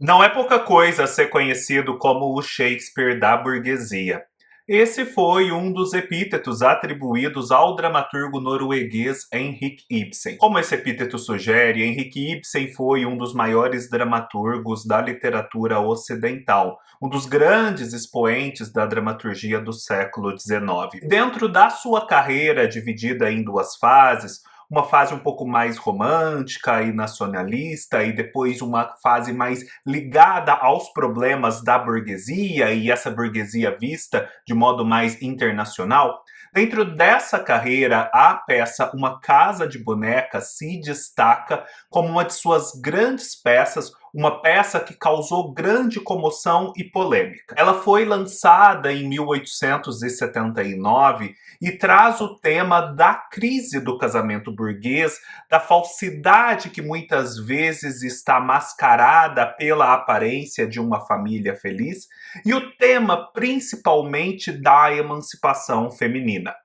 Não é pouca coisa ser conhecido como o Shakespeare da burguesia. Esse foi um dos epítetos atribuídos ao dramaturgo norueguês Henrik Ibsen. Como esse epíteto sugere, Henrik Ibsen foi um dos maiores dramaturgos da literatura ocidental, um dos grandes expoentes da dramaturgia do século XIX. Dentro da sua carreira, dividida em duas fases, uma fase um pouco mais romântica e nacionalista, e depois uma fase mais ligada aos problemas da burguesia, e essa burguesia vista de modo mais internacional. Dentro dessa carreira, a peça Uma Casa de Bonecas se destaca como uma de suas grandes peças, uma peça que causou grande comoção e polêmica. Ela foi lançada em 1879 e traz o tema da crise do casamento burguês, da falsidade que muitas vezes está mascarada pela aparência de uma família feliz, e o tema principalmente da emancipação feminina.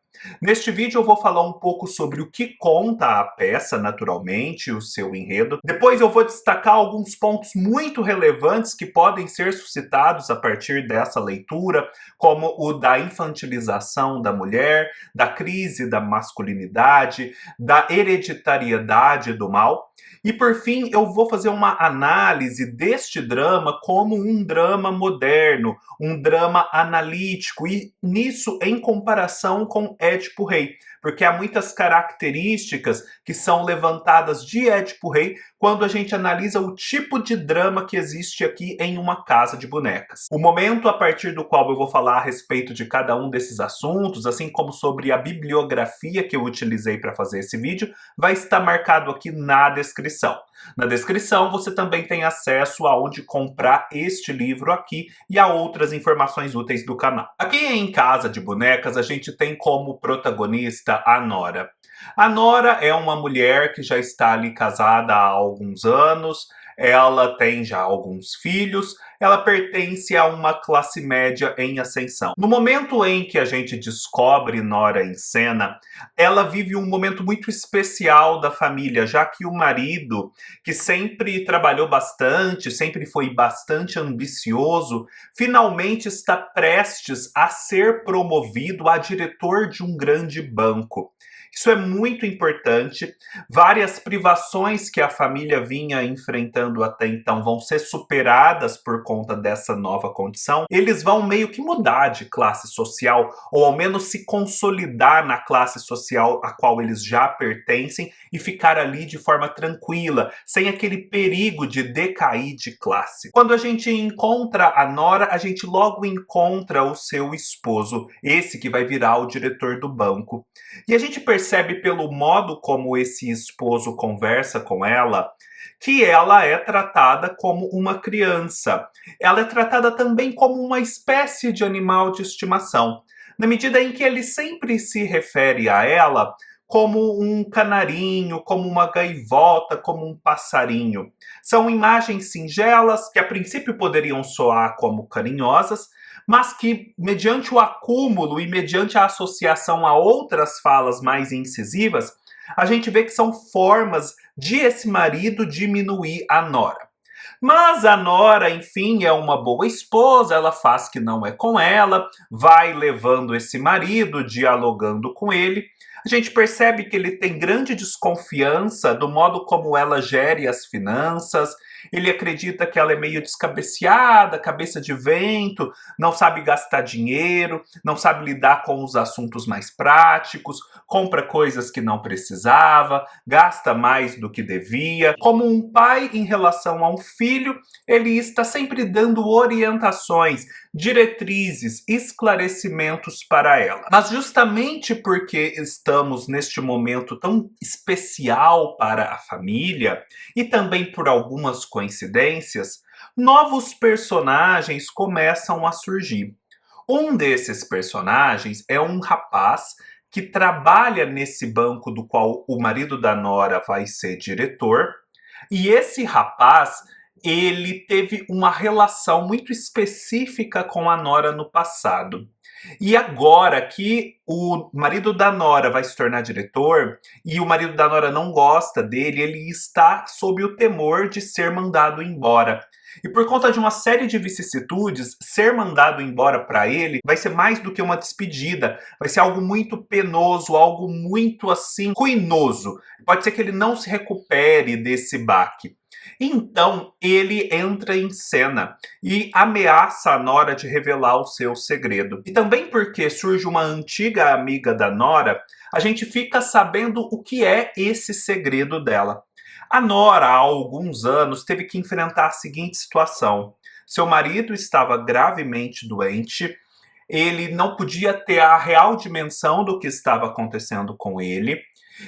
Neste vídeo eu vou falar um pouco sobre o que conta a peça, naturalmente, o seu enredo. Depois eu vou destacar alguns pontos muito relevantes que podem ser suscitados a partir dessa leitura, como o da infantilização da mulher, da crise da masculinidade, da hereditariedade do mal. E por fim, eu vou fazer uma análise deste drama como um drama moderno, um drama analítico, e nisso em comparação com Édipo Rei, porque há muitas características que são levantadas de Édipo Rei quando a gente analisa o tipo de drama que existe aqui em Uma Casa de Bonecas. O momento a partir do qual eu vou falar a respeito de cada um desses assuntos, assim como sobre a bibliografia que eu utilizei para fazer esse vídeo, vai estar marcado aqui na descrição. Na descrição você também tem acesso a onde comprar este livro aqui e a outras informações úteis do canal. Aqui em Casa de Bonecas a gente tem como protagonista a Nora. A Nora é uma mulher que já está ali casada há alguns anos, ela tem já alguns filhos, ela pertence a uma classe média em ascensão. No momento em que a gente descobre Nora em cena, ela vive um momento muito especial da família, já que o marido, que sempre trabalhou bastante, sempre foi bastante ambicioso, finalmente está prestes a ser promovido a diretor de um grande banco. Isso é muito importante. Várias privações que a família vinha enfrentando até então vão ser superadas por conta dessa nova condição. Eles vão meio que mudar de classe social, ou ao menos se consolidar na classe social a qual eles já pertencem e ficar ali de forma tranquila, sem aquele perigo de decair de classe. Quando a gente encontra a Nora, a gente logo encontra o seu esposo, esse que vai virar o diretor do banco. E a gente percebe pelo modo como esse esposo conversa com ela, que ela é tratada como uma criança. Ela é tratada também como uma espécie de animal de estimação, na medida em que ele sempre se refere a ela como um canarinho, como uma gaivota, como um passarinho. São imagens singelas que a princípio poderiam soar como carinhosas, mas que, mediante o acúmulo e mediante a associação a outras falas mais incisivas, a gente vê que são formas de esse marido diminuir a Nora. Mas a Nora, enfim, é uma boa esposa, ela faz que não é com ela, vai levando esse marido, dialogando com ele. A gente percebe que ele tem grande desconfiança do modo como ela gere as finanças. Ele acredita que ela é meio descabeceada, cabeça de vento, não sabe gastar dinheiro, não sabe lidar com os assuntos mais práticos, compra coisas que não precisava, gasta mais do que devia. Como um pai em relação a um filho, ele está sempre dando orientações, diretrizes, esclarecimentos para ela. Mas justamente porque estamos neste momento tão especial para a família, e também por algumas coincidências, novos personagens começam a surgir. Um desses personagens é um rapaz que trabalha nesse banco do qual o marido da Nora vai ser diretor, e esse rapaz, ele teve uma relação muito específica com a Nora no passado. E agora que o marido da Nora vai se tornar diretor e o marido da Nora não gosta dele, ele está sob o temor de ser mandado embora. E por conta de uma série de vicissitudes, ser mandado embora para ele vai ser mais do que uma despedida, vai ser algo muito penoso, algo muito assim ruinoso. Pode ser que ele não se recupere desse baque. Então ele entra em cena e ameaça a Nora de revelar o seu segredo. E também porque surge uma antiga amiga da Nora, a gente fica sabendo o que é esse segredo dela. A Nora, há alguns anos, teve que enfrentar a seguinte situação: seu marido estava gravemente doente, ele não podia ter a real dimensão do que estava acontecendo com ele.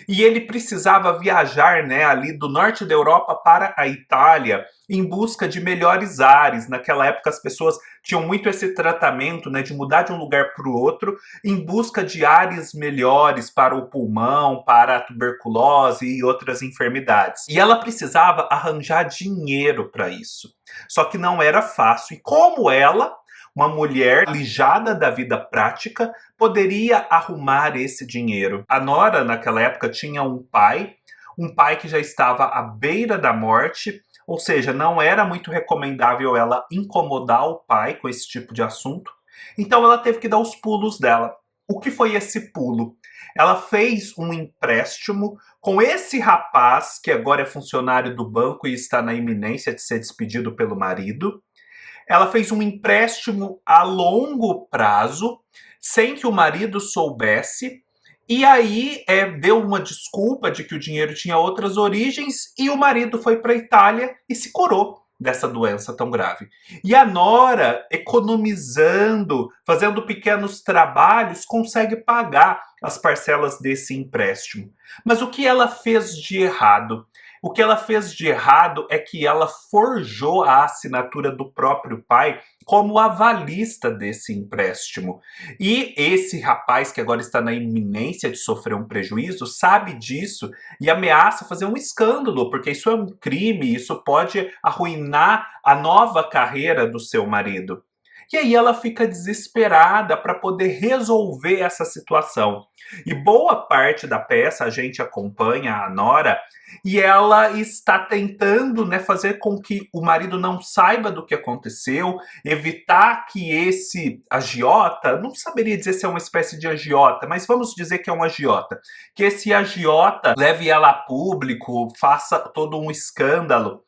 E ele precisava viajar, né, ali do norte da Europa para a Itália em busca de melhores ares. Naquela época as pessoas tinham muito esse tratamento, né, de mudar de um lugar para o outro em busca de ares melhores para o pulmão, para a tuberculose e outras enfermidades. E ela precisava arranjar dinheiro para isso. Só que não era fácil. E como ela, uma mulher alijada da vida prática, poderia arrumar esse dinheiro? A Nora, naquela época, tinha um pai que já estava à beira da morte, ou seja, não era muito recomendável ela incomodar o pai com esse tipo de assunto. Então ela teve que dar os pulos dela. O que foi esse pulo? Ela fez um empréstimo com esse rapaz, que agora é funcionário do banco e está na iminência de ser despedido pelo marido. Ela fez um empréstimo a longo prazo, sem que o marido soubesse, e aí deu uma desculpa de que o dinheiro tinha outras origens, e o marido foi para a Itália e se curou dessa doença tão grave. E a Nora, economizando, fazendo pequenos trabalhos, consegue pagar as parcelas desse empréstimo. Mas o que ela fez de errado? O que ela fez de errado é que ela forjou a assinatura do próprio pai como avalista desse empréstimo. E esse rapaz, que agora está na iminência de sofrer um prejuízo, sabe disso e ameaça fazer um escândalo, porque isso é um crime, isso pode arruinar a nova carreira do seu marido. E aí ela fica desesperada para poder resolver essa situação. E boa parte da peça a gente acompanha a Nora e ela está tentando, né, fazer com que o marido não saiba do que aconteceu, evitar que esse agiota, não saberia dizer se é uma espécie de agiota, mas vamos dizer que é um agiota, que esse agiota leve ela a público, faça todo um escândalo.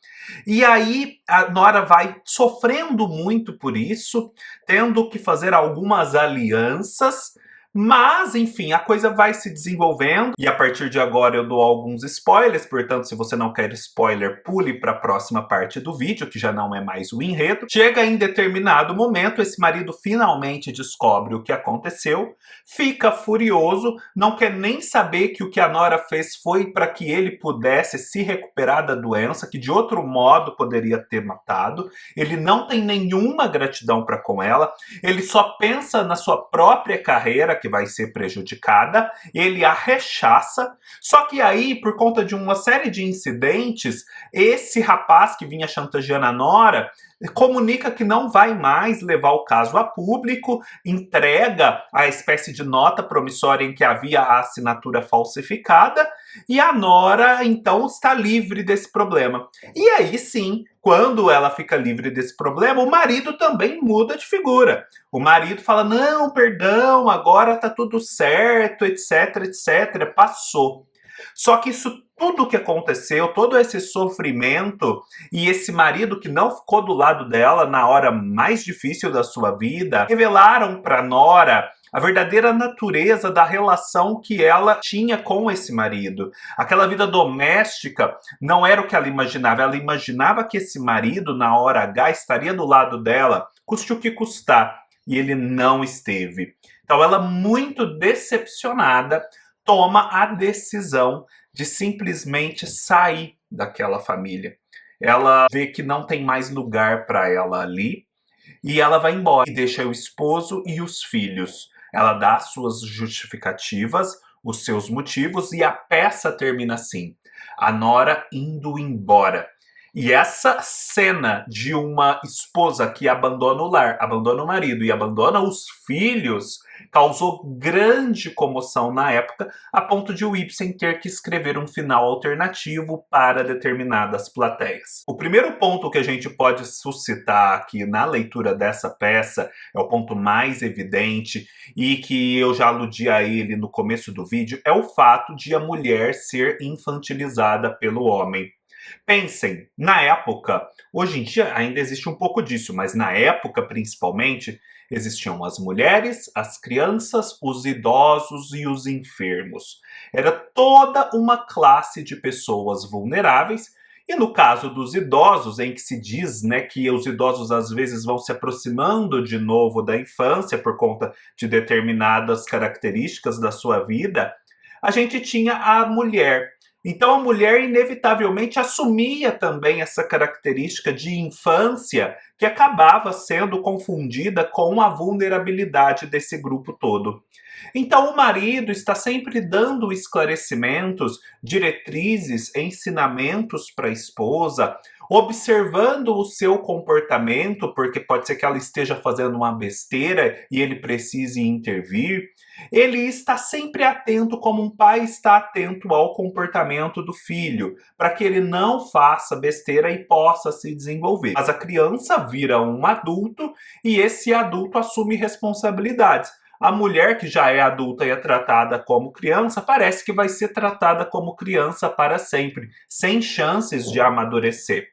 E aí a Nora vai sofrendo muito por isso, tendo que fazer algumas alianças, mas, enfim, a coisa vai se desenvolvendo e a partir de agora eu dou alguns spoilers, portanto, se você não quer spoiler, pule para a próxima parte do vídeo, que já não é mais o enredo. Chega em determinado momento, esse marido finalmente descobre o que aconteceu, fica furioso, não quer nem saber que o que a Nora fez foi para que ele pudesse se recuperar da doença, que de outro modo poderia ter matado. Ele não tem nenhuma gratidão para com ela, ele só pensa na sua própria carreira, que vai ser prejudicada, ele a rechaça, só que aí, por conta de uma série de incidentes, esse rapaz que vinha chantageando a Nora comunica que não vai mais levar o caso a público, entrega a espécie de nota promissória em que havia a assinatura falsificada, e a Nora, então, está livre desse problema. E aí sim, quando ela fica livre desse problema, o marido também muda de figura. O marido fala, não, perdão, agora tá tudo certo, etc, etc, passou. Só que isso tudo que aconteceu, todo esse sofrimento e esse marido que não ficou do lado dela na hora mais difícil da sua vida, revelaram para Nora a verdadeira natureza da relação que ela tinha com esse marido. Aquela vida doméstica não era o que ela imaginava que esse marido, na hora H, estaria do lado dela, custe o que custar, e ele não esteve. Então ela, muito decepcionada, toma a decisão de simplesmente sair daquela família. Ela vê que não tem mais lugar para ela ali e ela vai embora e deixa o esposo e os filhos. Ela dá as suas justificativas, os seus motivos e a peça termina assim: a Nora indo embora. E essa cena de uma esposa que abandona o lar, abandona o marido e abandona os filhos causou grande comoção na época, a ponto de o Ibsen ter que escrever um final alternativo para determinadas plateias. O primeiro ponto que a gente pode suscitar aqui na leitura dessa peça é o ponto mais evidente e que eu já aludi a ele no começo do vídeo, é o fato de a mulher ser infantilizada pelo homem. Pensem, na época, hoje em dia ainda existe um pouco disso, mas na época principalmente, existiam as mulheres, as crianças, os idosos e os enfermos. Era toda uma classe de pessoas vulneráveis. E no caso dos idosos, em que se diz, né, que os idosos às vezes vão se aproximando de novo da infância por conta de determinadas características da sua vida, a gente tinha a mulher. Então a mulher inevitavelmente assumia também essa característica de infância que acabava sendo confundida com a vulnerabilidade desse grupo todo. Então o marido está sempre dando esclarecimentos, diretrizes, ensinamentos para a esposa, observando o seu comportamento, porque pode ser que ela esteja fazendo uma besteira e ele precise intervir. Ele está sempre atento, como um pai está atento ao comportamento do filho, para que ele não faça besteira e possa se desenvolver. Mas a criança vira um adulto e esse adulto assume responsabilidades. A mulher que já é adulta e é tratada como criança, parece que vai ser tratada como criança para sempre, sem chances de amadurecer.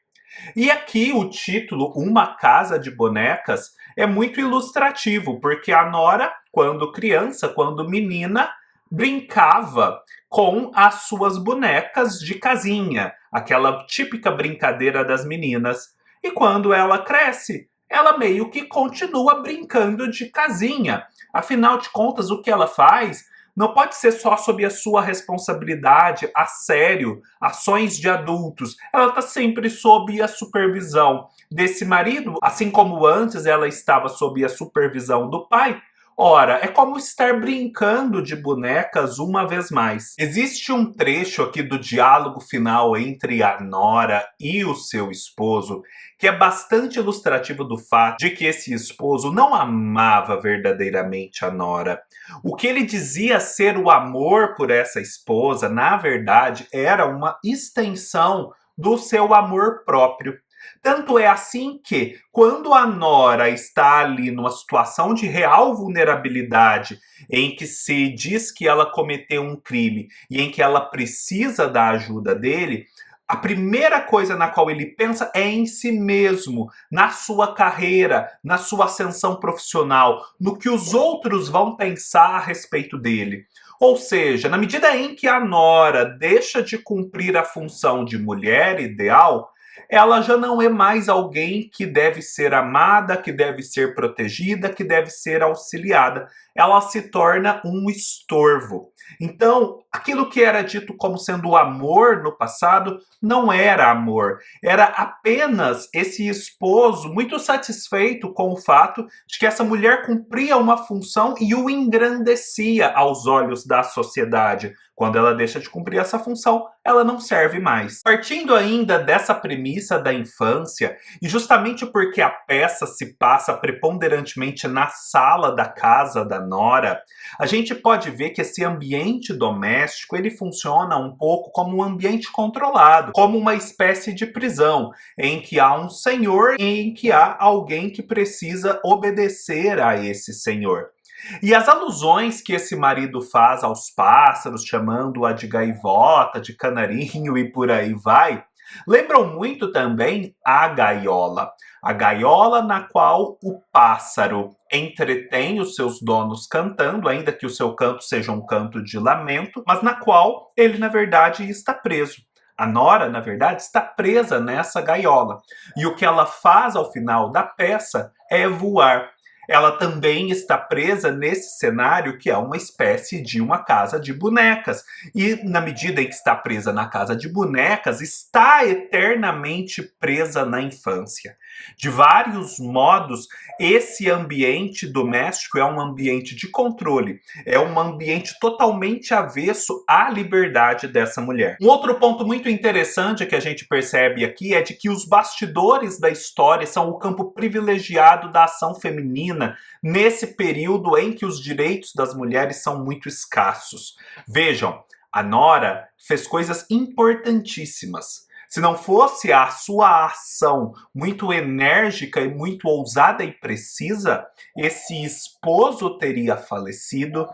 E aqui o título Uma Casa de Bonecas é muito ilustrativo, porque a Nora, quando criança, quando menina, brincava com as suas bonecas de casinha, aquela típica brincadeira das meninas. E quando ela cresce, ela meio que continua brincando de casinha. Afinal de contas, o que ela faz não pode ser só sob a sua responsabilidade, a sério, ações de adultos. Ela está sempre sob a supervisão desse marido, assim como antes ela estava sob a supervisão do pai. Ora, é como estar brincando de bonecas uma vez mais. Existe um trecho aqui do diálogo final entre a Nora e o seu esposo que é bastante ilustrativo do fato de que esse esposo não amava verdadeiramente a Nora. O que ele dizia ser o amor por essa esposa, na verdade, era uma extensão do seu amor próprio. Tanto é assim que, quando a Nora está ali numa situação de real vulnerabilidade, em que se diz que ela cometeu um crime e em que ela precisa da ajuda dele, a primeira coisa na qual ele pensa é em si mesmo, na sua carreira, na sua ascensão profissional, no que os outros vão pensar a respeito dele. Ou seja, na medida em que a Nora deixa de cumprir a função de mulher ideal, ela já não é mais alguém que deve ser amada, que deve ser protegida, que deve ser auxiliada. Ela se torna um estorvo. Então, aquilo que era dito como sendo amor no passado não era amor. Era apenas esse esposo muito satisfeito com o fato de que essa mulher cumpria uma função e o engrandecia aos olhos da sociedade. Quando ela deixa de cumprir essa função, ela não serve mais. Partindo ainda dessa premissa da infância, e justamente porque a peça se passa preponderantemente na sala da casa da Nora, a gente pode ver que esse ambiente doméstico ele funciona um pouco como um ambiente controlado, como uma espécie de prisão, em que há um senhor e em que há alguém que precisa obedecer a esse senhor. E as alusões que esse marido faz aos pássaros, chamando-a de gaivota, de canarinho e por aí vai, lembram muito também a gaiola. A gaiola na qual o pássaro entretém os seus donos cantando, ainda que o seu canto seja um canto de lamento, mas na qual ele, na verdade, está preso. A Nora, na verdade, está presa nessa gaiola. E o que ela faz ao final da peça é voar. ela também está presa nesse cenário que é uma espécie de uma casa de bonecas. E na medida em que está presa na casa de bonecas, está eternamente presa na infância. De vários modos, esse ambiente doméstico é um ambiente de controle, é um ambiente totalmente avesso à liberdade dessa mulher. Um outro ponto muito interessante que a gente percebe aqui é de que os bastidores da história são o campo privilegiado da ação feminina nesse período em que os direitos das mulheres são muito escassos. Vejam, a Nora fez coisas importantíssimas. Se não fosse a sua ação muito enérgica e muito ousada e precisa, esse esposo teria falecido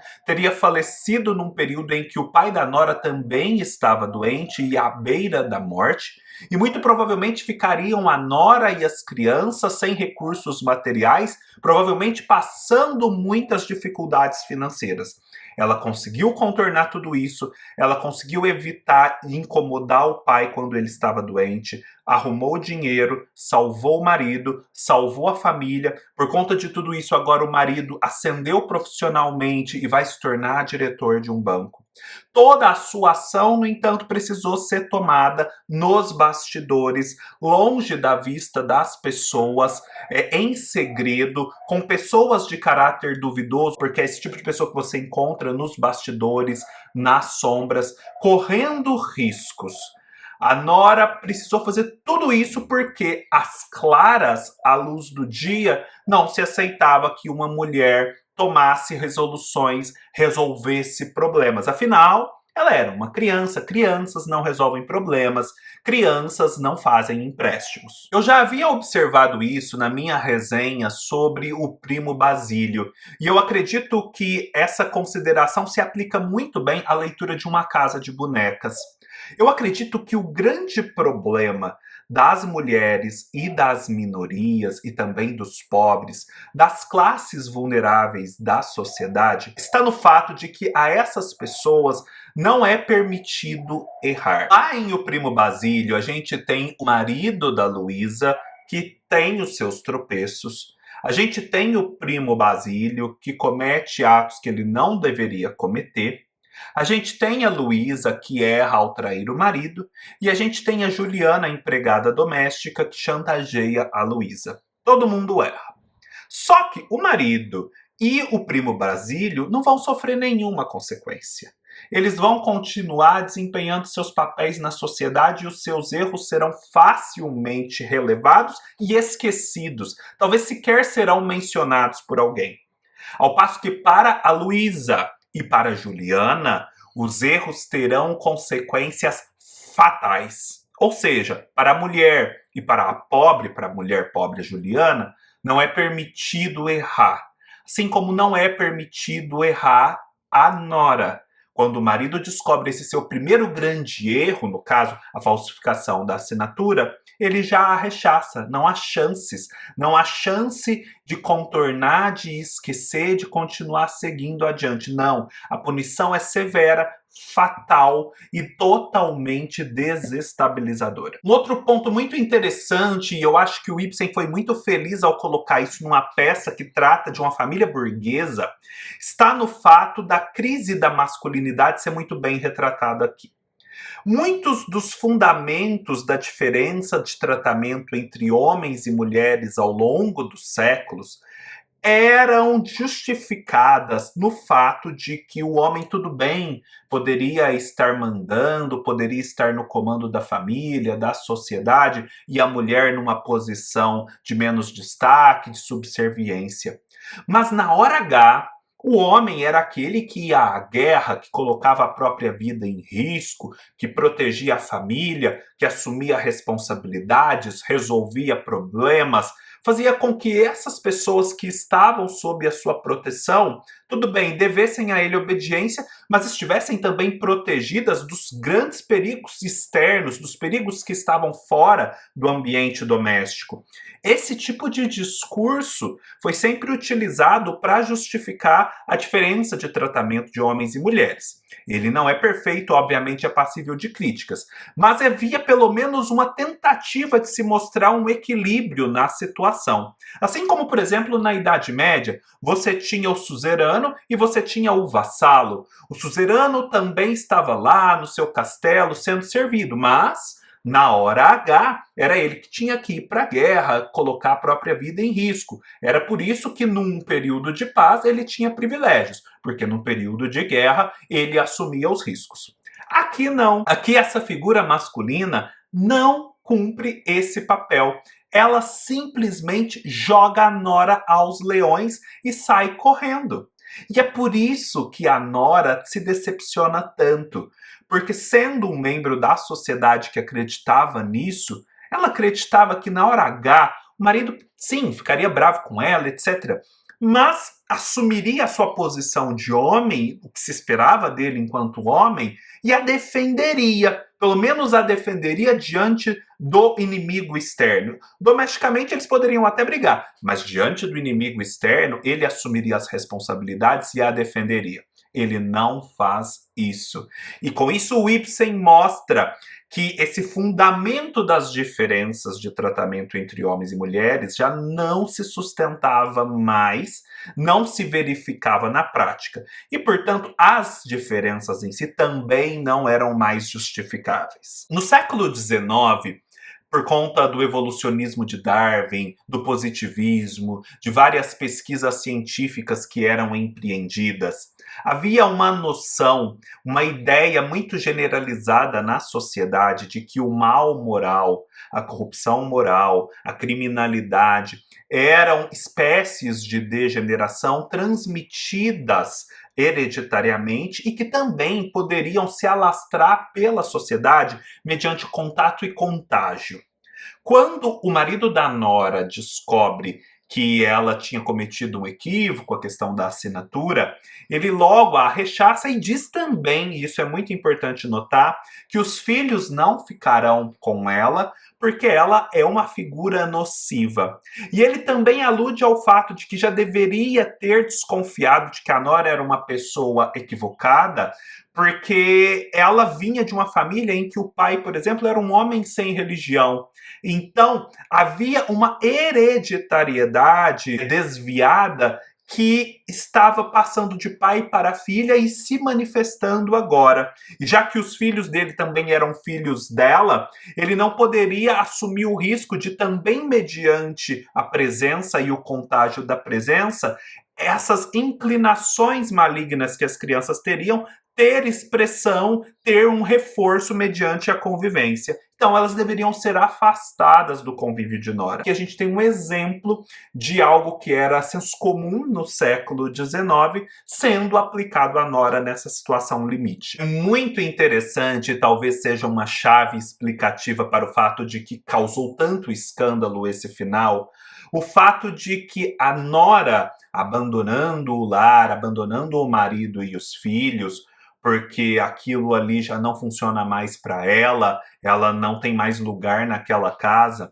num período em que o pai da Nora também estava doente e à beira da morte, e muito provavelmente ficariam a Nora e as crianças sem recursos materiais, provavelmente passando muitas dificuldades financeiras. Ela conseguiu contornar tudo isso, ela conseguiu evitar e incomodar o pai quando ele estava doente, arrumou dinheiro, salvou o marido, salvou a família. Por conta de tudo isso, agora o marido ascendeu profissionalmente e vai se tornar diretor de um banco. Toda a sua ação, no entanto, precisou ser tomada nos bastidores, longe da vista das pessoas, em segredo, com pessoas de caráter duvidoso, porque é esse tipo de pessoa que você encontra nos bastidores, nas sombras, correndo riscos. A Nora precisou fazer tudo isso porque, às claras, à luz do dia, não se aceitava que uma mulher tomasse resoluções, resolvesse problemas. Afinal, ela era uma criança, crianças não resolvem problemas, crianças não fazem empréstimos. Eu já havia observado isso na minha resenha sobre o primo Basílio, e eu acredito que essa consideração se aplica muito bem à leitura de Uma Casa de Bonecas. Eu acredito que o grande problema das mulheres e das minorias e também dos pobres, das classes vulneráveis da sociedade, está no fato de que a essas pessoas não é permitido errar. Lá em O Primo Basílio, a gente tem o marido da Luísa, que tem os seus tropeços. A gente tem o primo Basílio, que comete atos que ele não deveria cometer. A gente tem a Luísa, que erra ao trair o marido, e a gente tem a Juliana, a empregada doméstica, que chantageia a Luísa. Todo mundo erra. Só que o marido e o primo Basílio não vão sofrer nenhuma consequência. Eles vão continuar desempenhando seus papéis na sociedade e os seus erros serão facilmente relevados e esquecidos. Talvez sequer serão mencionados por alguém. Ao passo que para a Luísa e para a Juliana, os erros terão consequências fatais. Ou seja, para a mulher e para a mulher pobre Juliana, não é permitido errar. Assim como não é permitido errar a Nora. Quando o marido descobre esse seu primeiro grande erro, no caso, a falsificação da assinatura, ele já a rechaça. Não há chances. Não há chance de contornar, de esquecer, de continuar seguindo adiante. Não. A punição é severa, fatal e totalmente desestabilizadora. Um outro ponto muito interessante, e eu acho que o Ibsen foi muito feliz ao colocar isso numa peça que trata de uma família burguesa, está no fato da crise da masculinidade ser muito bem retratada aqui. Muitos dos fundamentos da diferença de tratamento entre homens e mulheres ao longo dos séculos eram justificadas no fato de que o homem, tudo bem, poderia estar mandando, poderia estar no comando da família, da sociedade, e a mulher numa posição de menos destaque, de subserviência. Mas na hora H, o homem era aquele que ia à guerra, que colocava a própria vida em risco, que protegia a família, que assumia responsabilidades, resolvia problemas, fazia com que essas pessoas que estavam sob a sua proteção, tudo bem, devessem a ele obediência, mas estivessem também protegidas dos grandes perigos externos, dos perigos que estavam fora do ambiente doméstico. Esse tipo de discurso foi sempre utilizado para justificar a diferença de tratamento de homens e mulheres. Ele não é perfeito, obviamente é passível de críticas, mas havia pelo menos uma tentativa de se mostrar um equilíbrio na situação. relação. Assim como, por exemplo, na Idade Média, você tinha o suzerano e você tinha o vassalo. O suzerano também estava lá no seu castelo sendo servido, mas na hora H, era ele que tinha que ir para a guerra, colocar a própria vida em risco. Era por isso que num período de paz ele tinha privilégios, porque num período de guerra ele assumia os riscos. Aqui não. Aqui essa figura masculina não cumpre esse papel. Ela simplesmente joga a nora aos leões e sai correndo. E é por isso que a nora se decepciona tanto, porque sendo um membro da sociedade que acreditava nisso, ela acreditava que na hora H o marido, sim, ficaria bravo com ela, etc. Mas assumiria a sua posição de homem, o que se esperava dele enquanto homem, e a defenderia. Pelo menos a defenderia diante do inimigo externo. Domesticamente eles poderiam até brigar, mas diante do inimigo externo ele assumiria as responsabilidades e a defenderia. Ele não faz isso. E com isso o Ibsen mostra que esse fundamento das diferenças de tratamento entre homens e mulheres já não se sustentava mais, não se verificava na prática. E, portanto, as diferenças em si também não eram mais justificáveis. No século XIX, por conta do evolucionismo de Darwin, do positivismo, de várias pesquisas científicas que eram empreendidas, havia uma noção, uma ideia muito generalizada na sociedade de que o mal moral, a corrupção moral, a criminalidade eram espécies de degeneração transmitidas hereditariamente e que também poderiam se alastrar pela sociedade mediante contato e contágio. Quando o marido da nora descobre que ela tinha cometido um equívoco, a questão da assinatura, ele logo a rechaça e diz também, e isso é muito importante notar, que os filhos não ficarão com ela porque ela é uma figura nociva. E ele também alude ao fato de que já deveria ter desconfiado de que a nora era uma pessoa equivocada, porque ela vinha de uma família em que o pai, por exemplo, era um homem sem religião. Então, havia uma hereditariedade desviada que estava passando de pai para filha e se manifestando agora. E já que os filhos dele também eram filhos dela, ele não poderia assumir o risco de também, mediante a presença e o contágio da presença, essas inclinações malignas que as crianças teriam ter expressão, ter um reforço mediante a convivência. Então elas deveriam ser afastadas do convívio de nora. Aqui a gente tem um exemplo de algo que era senso comum no século XIX sendo aplicado à nora nessa situação limite. Muito interessante, talvez seja uma chave explicativa para o fato de que causou tanto escândalo esse final, o fato de que a nora, abandonando o lar, abandonando o marido e os filhos, porque aquilo ali já não funciona mais para ela não tem mais lugar naquela casa.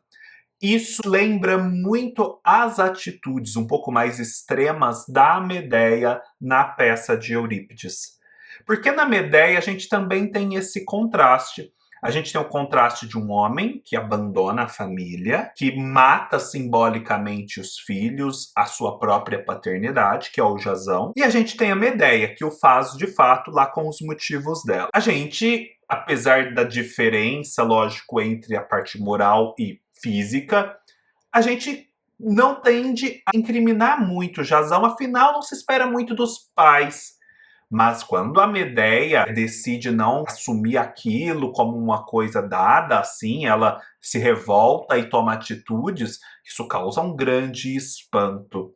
Isso lembra muito as atitudes um pouco mais extremas da Medeia na peça de Eurípides. Porque na Medeia a gente também tem esse contraste. A gente tem o contraste de um homem que abandona a família, que mata simbolicamente os filhos, a sua própria paternidade, que é o Jasão. E a gente tem a Medeia, que o faz de fato lá com os motivos dela. A gente, apesar da diferença, lógico, entre a parte moral e física, a gente não tende a incriminar muito o Jasão, afinal não se espera muito dos pais. Mas quando a Medeia decide não assumir aquilo como uma coisa dada, assim, ela se revolta e toma atitudes, isso causa um grande espanto.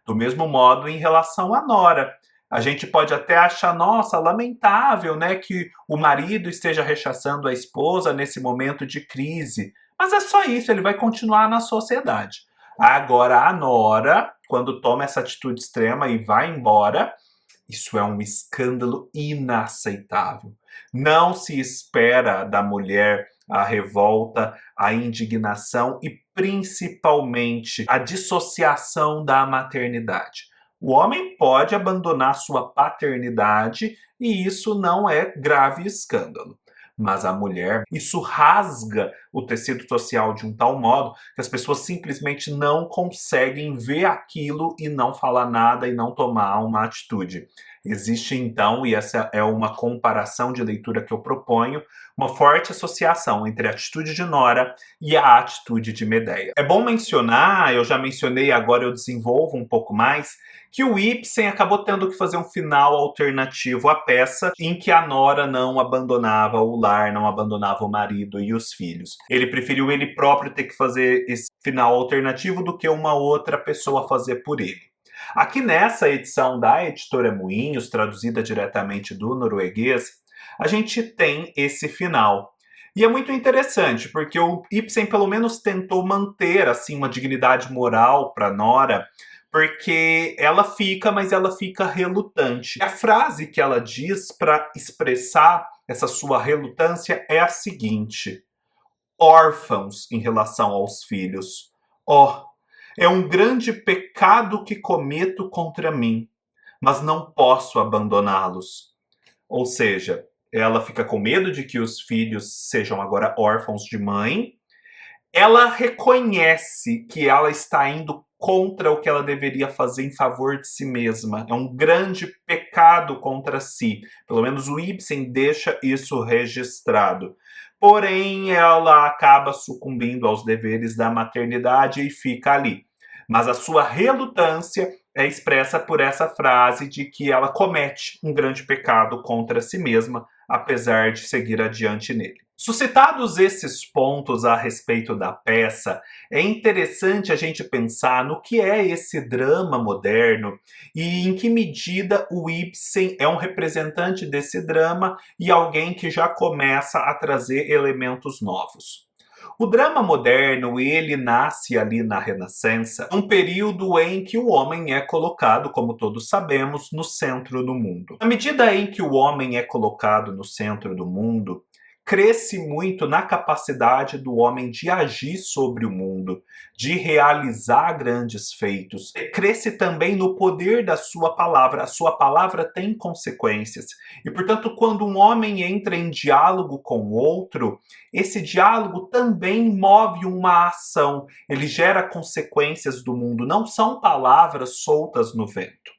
Do mesmo modo em relação à nora. A gente pode até achar, nossa, lamentável, né, que o marido esteja rechaçando a esposa nesse momento de crise. Mas é só isso, ele vai continuar na sociedade. Agora a nora, quando toma essa atitude extrema e vai embora, isso é um escândalo inaceitável. Não se espera da mulher a revolta, a indignação e principalmente a dissociação da maternidade. O homem pode abandonar sua paternidade e isso não é grave escândalo. Mas a mulher, isso rasga o tecido social de um tal modo que as pessoas simplesmente não conseguem ver aquilo e não falar nada e não tomar uma atitude. Existe então, e essa é uma comparação de leitura que eu proponho, uma forte associação entre a atitude de Nora e a atitude de Medeia. É bom mencionar, eu já mencionei, agora eu desenvolvo um pouco mais, que o Ibsen acabou tendo que fazer um final alternativo à peça, em que a Nora não abandonava o lar, não abandonava o marido e os filhos. Ele preferiu ele próprio ter que fazer esse final alternativo do que uma outra pessoa fazer por ele. Aqui nessa edição da Editora Moinhos, traduzida diretamente do norueguês, a gente tem esse final. E é muito interessante, porque o Ibsen pelo menos tentou manter assim uma dignidade moral para Nora, porque ela fica, mas ela fica relutante. A frase que ela diz para expressar essa sua relutância é a seguinte: órfãos em relação aos filhos. Oh, é um grande pecado que cometo contra mim, mas não posso abandoná-los. Ou seja, ela fica com medo de que os filhos sejam agora órfãos de mãe. Ela reconhece que ela está indo contra o que ela deveria fazer em favor de si mesma. É um grande pecado contra si. Pelo menos o Ibsen deixa isso registrado. Porém, ela acaba sucumbindo aos deveres da maternidade e fica ali. Mas a sua relutância é expressa por essa frase de que ela comete um grande pecado contra si mesma, apesar de seguir adiante nele. Suscitados esses pontos a respeito da peça, é interessante a gente pensar no que é esse drama moderno e em que medida o Ibsen é um representante desse drama e alguém que já começa a trazer elementos novos. O drama moderno, ele nasce ali na Renascença, um período em que o homem é colocado, como todos sabemos, no centro do mundo. Na medida em que o homem é colocado no centro do mundo, cresce muito na capacidade do homem de agir sobre o mundo, de realizar grandes feitos. Cresce também no poder da sua palavra. A sua palavra tem consequências. E, portanto, quando um homem entra em diálogo com o outro, esse diálogo também move uma ação. Ele gera consequências do mundo. Não são palavras soltas no vento.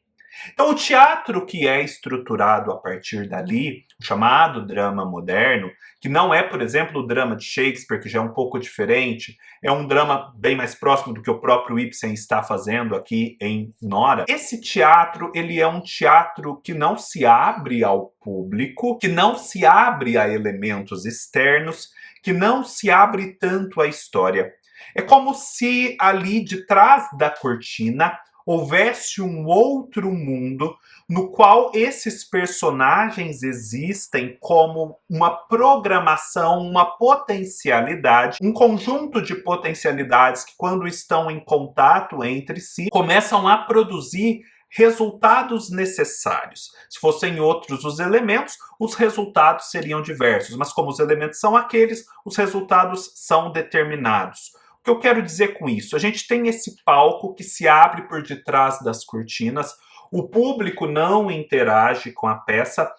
Então, o teatro que é estruturado a partir dali, o chamado drama moderno, que não é, por exemplo, o drama de Shakespeare, que já é um pouco diferente, é um drama bem mais próximo do que o próprio Ibsen está fazendo aqui em Nora. Esse teatro, ele é um teatro que não se abre ao público, que não se abre a elementos externos, que não se abre tanto à história. É como se ali de trás da cortina houvesse um outro mundo no qual esses personagens existem como uma programação, uma potencialidade, um conjunto de potencialidades que, quando estão em contato entre si, começam a produzir resultados necessários. Se fossem outros os elementos, os resultados seriam diversos, mas como os elementos são aqueles, os resultados são determinados. O que eu quero dizer com isso? A gente tem esse palco que se abre por detrás das cortinas, o público não interage com a peça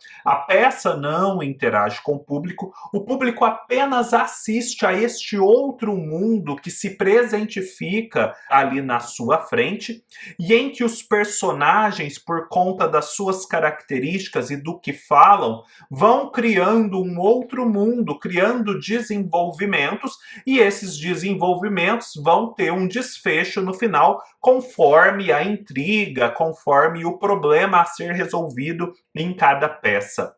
não interage com o público apenas assiste a este outro mundo que se presentifica ali na sua frente e em que os personagens, por conta das suas características e do que falam, vão criando um outro mundo, criando desenvolvimentos, e esses desenvolvimentos vão ter um desfecho no final, conforme a intriga, conforme o problema a ser resolvido em cada peça.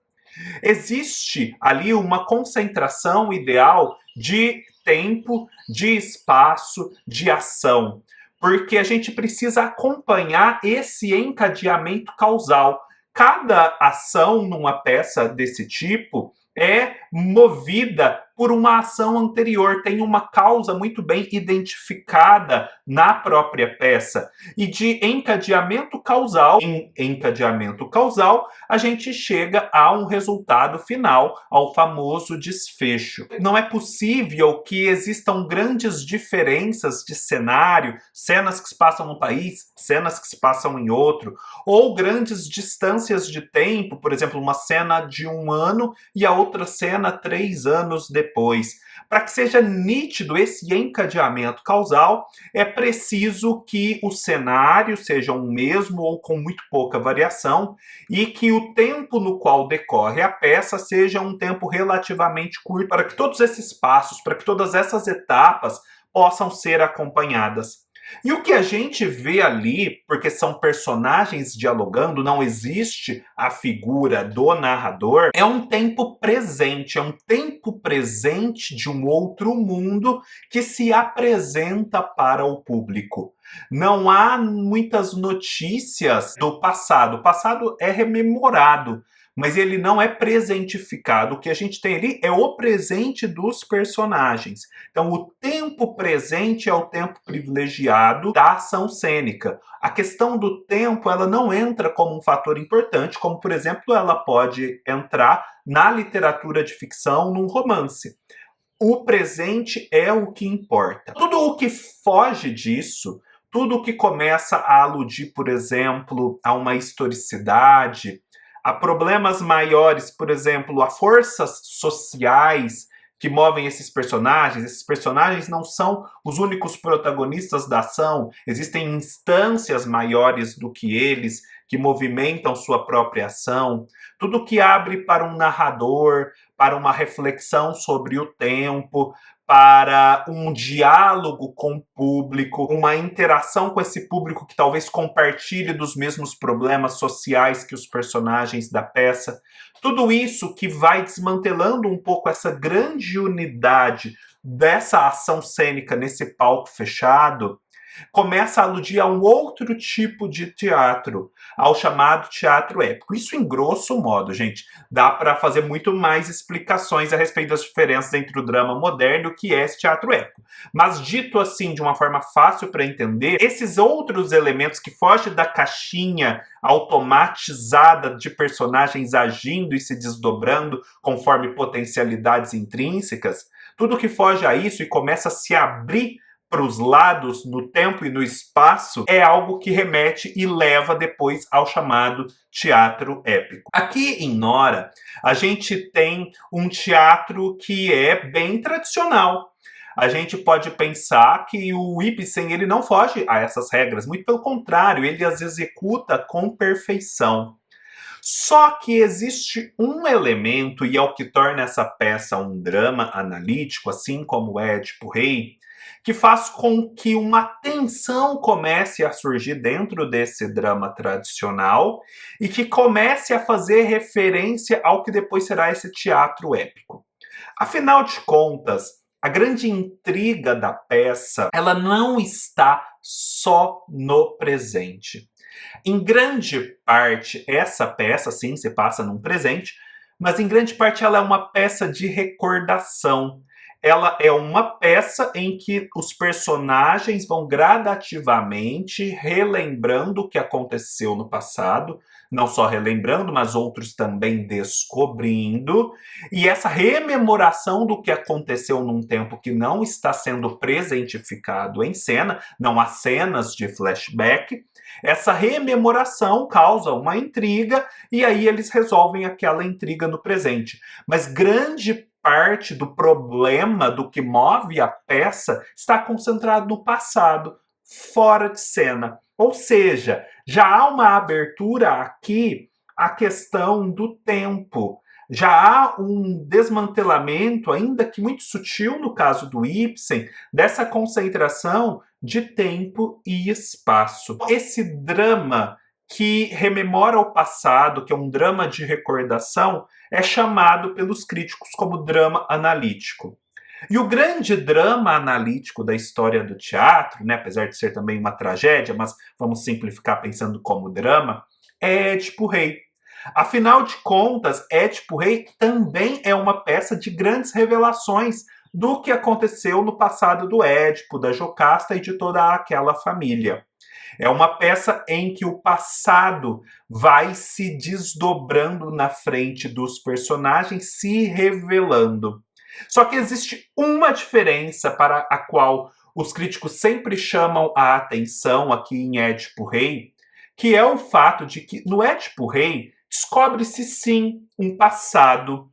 Existe ali uma concentração ideal de tempo, de espaço, de ação, porque a gente precisa acompanhar esse encadeamento causal. Cada ação numa peça desse tipo é movida por uma ação anterior, tem uma causa muito bem identificada na própria peça. E de encadeamento causal em encadeamento causal, a gente chega a um resultado final, ao famoso desfecho. Não é possível que existam grandes diferenças de cenário, cenas que se passam num país, cenas que se passam em outro, ou grandes distâncias de tempo, por exemplo, uma cena de 1 ano e a outra cena 3 anos depois. depois. Para que seja nítido esse encadeamento causal, é preciso que os cenários sejam o mesmo ou com muito pouca variação e que o tempo no qual decorre a peça seja um tempo relativamente curto, para que todos esses passos, para que todas essas etapas possam ser acompanhadas. E o que a gente vê ali, porque são personagens dialogando, não existe a figura do narrador, é um tempo presente, é um tempo presente de um outro mundo que se apresenta para o público. Não há muitas notícias do passado. O passado é rememorado, mas ele não é presentificado. O que a gente tem ali é o presente dos personagens. Então, o tempo presente é o tempo privilegiado da ação cênica. A questão do tempo, ela não entra como um fator importante, como, por exemplo, ela pode entrar na literatura de ficção, num romance. O presente é o que importa. Tudo o que foge disso, tudo o que começa a aludir, por exemplo, a uma historicidade, a problemas maiores, por exemplo, a forças sociais que movem esses personagens não são os únicos protagonistas da ação, existem instâncias maiores do que eles que movimentam sua própria ação, tudo que abre para um narrador, para uma reflexão sobre o tempo, para um diálogo com o público, uma interação com esse público que talvez compartilhe dos mesmos problemas sociais que os personagens da peça. Tudo isso que vai desmantelando um pouco essa grande unidade dessa ação cênica nesse palco fechado, começa a aludir a um outro tipo de teatro, ao chamado teatro épico. Isso em grosso modo, gente. Dá para fazer muito mais explicações a respeito das diferenças entre o drama moderno e o que é esse teatro épico. Mas dito assim, de uma forma fácil para entender, esses outros elementos que fogem da caixinha automatizada de personagens agindo e se desdobrando conforme potencialidades intrínsecas, tudo que foge a isso e começa a se abrir para os lados, no tempo e no espaço, é algo que remete e leva depois ao chamado teatro épico. Aqui em Nora, a gente tem um teatro que é bem tradicional. A gente pode pensar que o Ibsen ele não foge a essas regras, muito pelo contrário, ele as executa com perfeição. Só que existe um elemento, e é o que torna essa peça um drama analítico, assim como Édipo Rei, que faz com que uma tensão comece a surgir dentro desse drama tradicional e que comece a fazer referência ao que depois será esse teatro épico. Afinal de contas, a grande intriga da peça, ela não está só no presente. Em grande parte, essa peça, sim, se passa num presente, mas em grande parte ela é uma peça de recordação. Ela é uma peça em que os personagens vão gradativamente relembrando o que aconteceu no passado, não só relembrando, mas outros também descobrindo, e essa rememoração do que aconteceu num tempo que não está sendo presentificado em cena, não há cenas de flashback, essa rememoração causa uma intriga e aí eles resolvem aquela intriga no presente. Mas grande parte do problema do que move a peça está concentrado no passado, fora de cena. Ou seja, já há uma abertura aqui à questão do tempo. Já há um desmantelamento, ainda que muito sutil no caso do Ibsen, dessa concentração de tempo e espaço. Esse drama que rememora o passado, que é um drama de recordação, é chamado pelos críticos como drama analítico. E o grande drama analítico da história do teatro, né, apesar de ser também uma tragédia, mas vamos simplificar pensando como drama, é Édipo Rei. Afinal de contas, Édipo Rei também é uma peça de grandes revelações do que aconteceu no passado do Édipo, da Jocasta e de toda aquela família. É uma peça em que o passado vai se desdobrando na frente dos personagens, se revelando. Só que existe uma diferença para a qual os críticos sempre chamam a atenção aqui em Édipo Rei, que é o fato de que no Édipo Rei descobre-se sim um passado,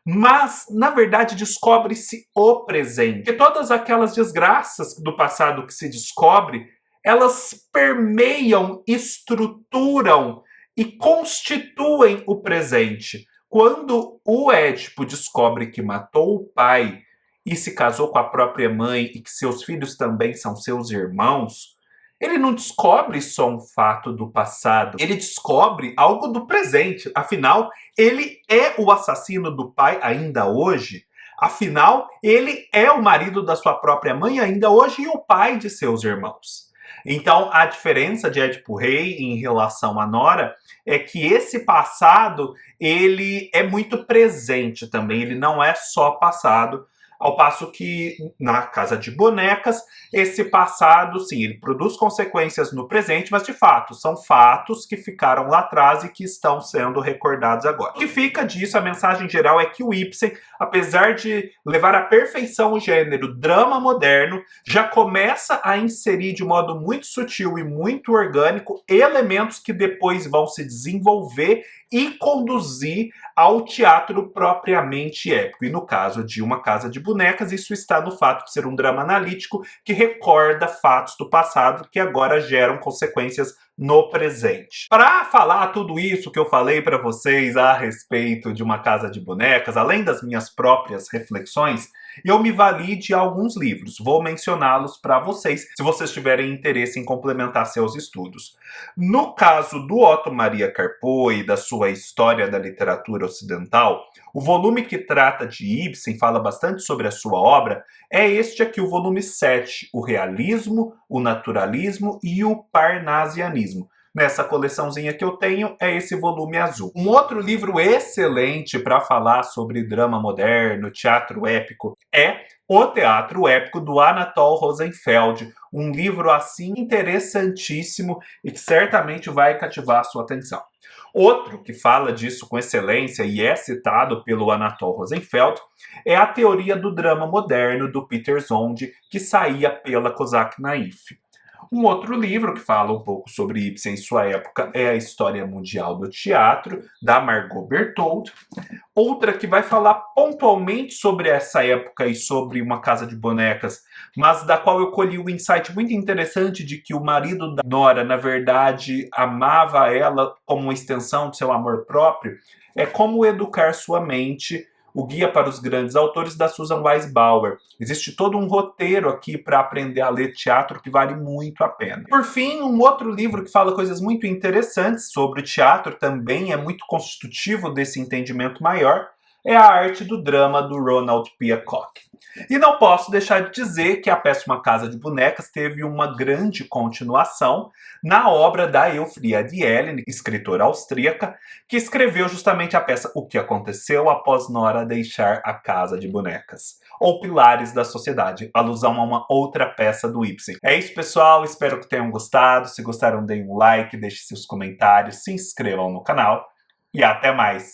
Mas, na verdade, descobre-se o presente. E todas aquelas desgraças do passado que se descobre, elas permeiam, estruturam e constituem o presente. Quando o Édipo descobre que matou o pai e se casou com a própria mãe e que seus filhos também são seus irmãos, ele não descobre só um fato do passado, ele descobre algo do presente. Afinal, ele é o assassino do pai ainda hoje. Afinal, ele é o marido da sua própria mãe ainda hoje e o pai de seus irmãos. Então, a diferença de Édipo Rei em relação a Nora é que esse passado, ele é muito presente também, ele não é só passado, ao passo que na Casa de Bonecas, esse passado, sim, ele produz consequências no presente, mas de fato, são fatos que ficaram lá atrás e que estão sendo recordados agora. O que fica disso, a mensagem geral é que o Ibsen, apesar de levar à perfeição o gênero drama moderno, já começa a inserir de modo muito sutil e muito orgânico elementos que depois vão se desenvolver e conduzir ao teatro propriamente épico. E no caso de Uma Casa de Bonecas, isso está no fato de ser um drama analítico que recorda fatos do passado que agora geram consequências no presente. Para falar tudo isso que eu falei para vocês a respeito de Uma Casa de Bonecas, além das minhas próprias reflexões, eu me vali de alguns livros. Vou mencioná-los para vocês, se vocês tiverem interesse em complementar seus estudos. No caso do Otto Maria Carpo e da sua História da Literatura Ocidental, o volume que trata de Ibsen, fala bastante sobre a sua obra, é este aqui, o volume 7, o realismo, o naturalismo e o parnasianismo. Nessa coleçãozinha que eu tenho, é esse volume azul. Um outro livro excelente para falar sobre drama moderno, teatro épico, é O Teatro Épico, do Anatol Rosenfeld. Um livro, assim, interessantíssimo e que certamente vai cativar a sua atenção. Outro que fala disso com excelência e é citado pelo Anatol Rosenfeld é A Teoria do Drama Moderno, do Peter Zonde, que saía pela Kozak Naif. Um outro livro que fala um pouco sobre Ibsen em sua época é A História Mundial do Teatro, da Margot Berthold. Outra que vai falar pontualmente sobre essa época e sobre Uma Casa de Bonecas, mas da qual eu colhi um insight muito interessante de que o marido da Nora, na verdade, amava ela como uma extensão do seu amor próprio, é Como Educar Sua Mente, o Guia para os Grandes Autores, da Susan Weisbauer. Existe todo um roteiro aqui para aprender a ler teatro que vale muito a pena. Por fim, um outro livro que fala coisas muito interessantes sobre teatro, também é muito constitutivo desse entendimento maior, é A Arte do Drama, do Ronald Peacock. E não posso deixar de dizer que a peça Uma Casa de Bonecas teve uma grande continuação na obra da Elfriede Jelinek, escritora austríaca, que escreveu justamente a peça O que Aconteceu Após Nora Deixar a Casa de Bonecas, ou Pilares da Sociedade, alusão a uma outra peça do Ibsen. É isso, pessoal, espero que tenham gostado. Se gostaram, deem um like, deixem seus comentários, se inscrevam no canal e até mais!